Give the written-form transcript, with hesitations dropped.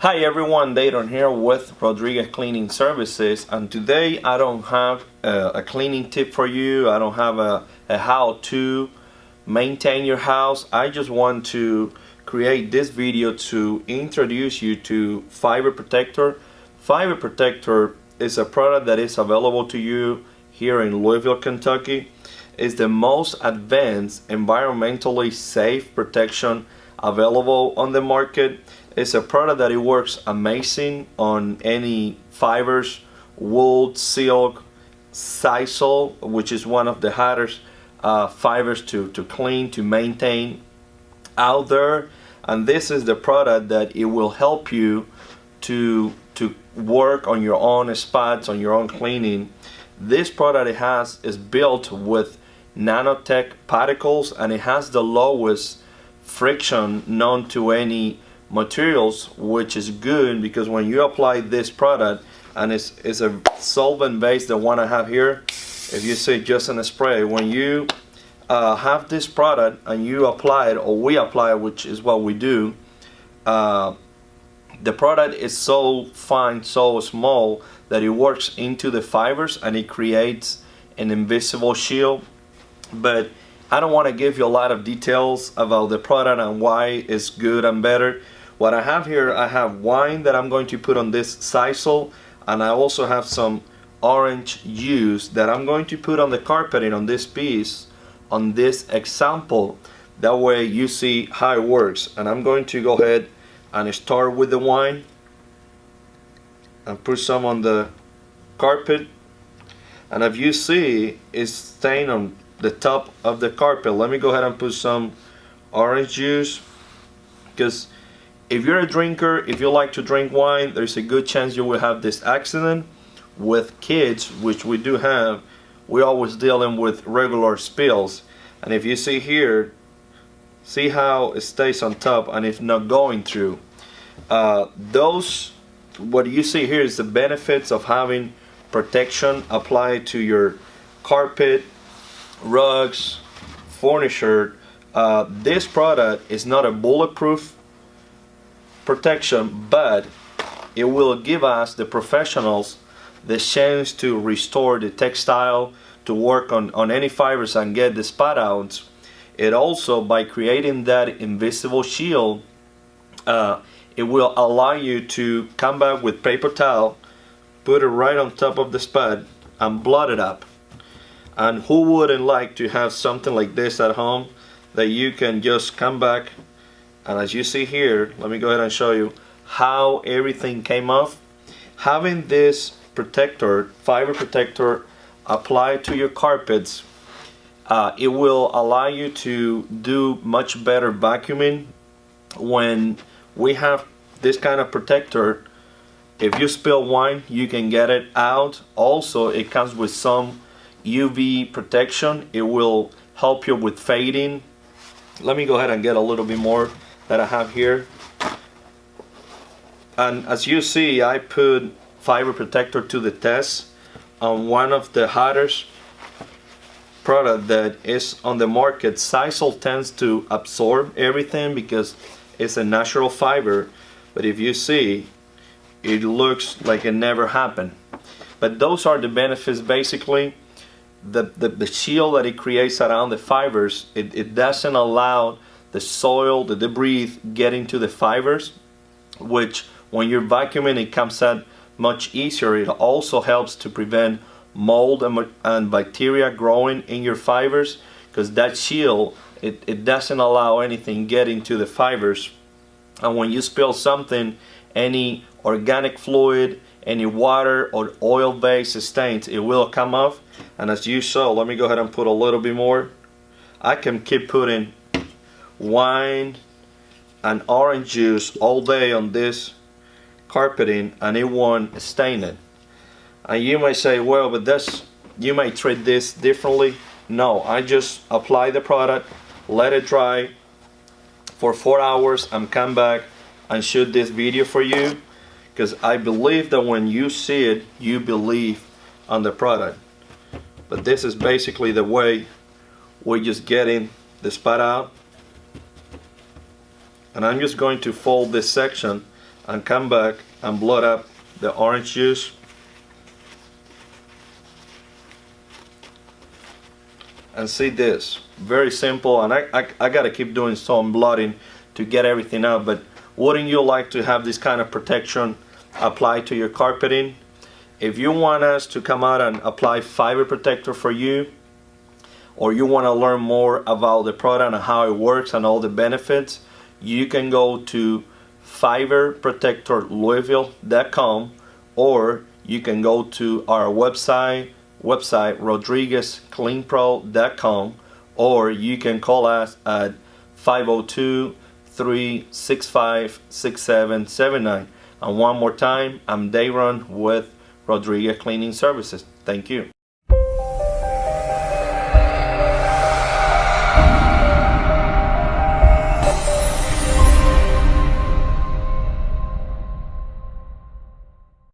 Hi everyone, Dayton here with Rodriguez Cleaning Services, and today I don't have a cleaning tip for you. I don't have a how to maintain your house. I just want to create this video to introduce you to Fiber Protector. Fiber Protector is a product that is available to you here in Louisville, Kentucky. It's the most advanced environmentally safe protection available on the market. It's a product that it works amazing on any fibers, wool, silk, sisal, which is one of the hardest fibers to clean, to maintain out there. And this is the product that it will help you to work on your own spots, on your own cleaning. This product is built with nanotech particles, and it has the lowest friction known to any materials, which is good because when you apply this product, and it's a solvent base, the one I have here, if you see just in a spray, when you have this product and you apply it, or we apply it, which is what we do, the product is so fine, so small that it works into the fibers and it creates an invisible shield. But I don't want to give you a lot of details about the product and why it's good and better. What I have here, I have wine that I'm going to put on this sisal, and I also have some orange juice that I'm going to put on the carpeting on this piece, on this example. That way you see how it works. And I'm going to go ahead and start with the wine and put some on the carpet. And if you see, it's staying on the top of the carpet. Let me go ahead and put some orange juice, because if you're a drinker, if you like to drink wine, there's a good chance you will have this accident. With kids, which we do have, we're always dealing with regular spills. And if you see here, see how it stays on top and it's not going through. What you see here is the benefits of having protection applied to your carpet, rugs, furniture. This product is not a bulletproof protection, but it will give us, the professionals, the chance to restore the textile, to work on any fibers and get the spot out. It also, by creating that invisible shield, it will allow you to come back with paper towel, put it right on top of the spot and blot it up. And who wouldn't like to have something like this at home that you can just come back? And as you see here, let me go ahead and show you how everything came off. Having this protector, fiber protector, applied to your carpets, it will allow you to do much better vacuuming. When we have this kind of protector, if you spill wine, you can get it out. Also, it comes with some UV protection. It will help you with fading. Let me go ahead and get a little bit more that I have here. And as you see, I put fiber protector to the test on one of the hottest product that is on the market. Sisal tends to absorb everything because it's a natural fiber, but if you see, it looks like it never happened. But those are the benefits. Basically, the shield that it creates around the fibers, it doesn't allow the soil, the debris get into the fibers, which when you're vacuuming, it comes out much easier. It also helps to prevent mold and bacteria growing in your fibers, because that shield, it doesn't allow anything get into the fibers. And when you spill something, any organic fluid, any water or oil-based stains, it will come off. And as you saw, let me go ahead and put a little bit more. I can keep putting wine and orange juice all day on this carpeting and it won't stain it. And you might say, well, but you might treat this differently. No, I just apply the product, let it dry for 4 hours, and come back and shoot this video for you, because I believe that when you see it, you believe on the product. But this is basically the way we're just getting the spot out. And I'm just going to fold this section and come back and blot up the orange juice. And see this, very simple, and I gotta keep doing some blotting to get everything out, but wouldn't you like to have this kind of protection applied to your carpeting? If you want us to come out and apply fiber protector for you, or you want to learn more about the product and how it works and all the benefits, you can go to fiberprotectorlouisville.com, or you can go to our website rodriguezcleanpro.com, or you can call us at 502-365-6779. And one more time, I'm Dayron with Rodriguez Cleaning Services. Thank you.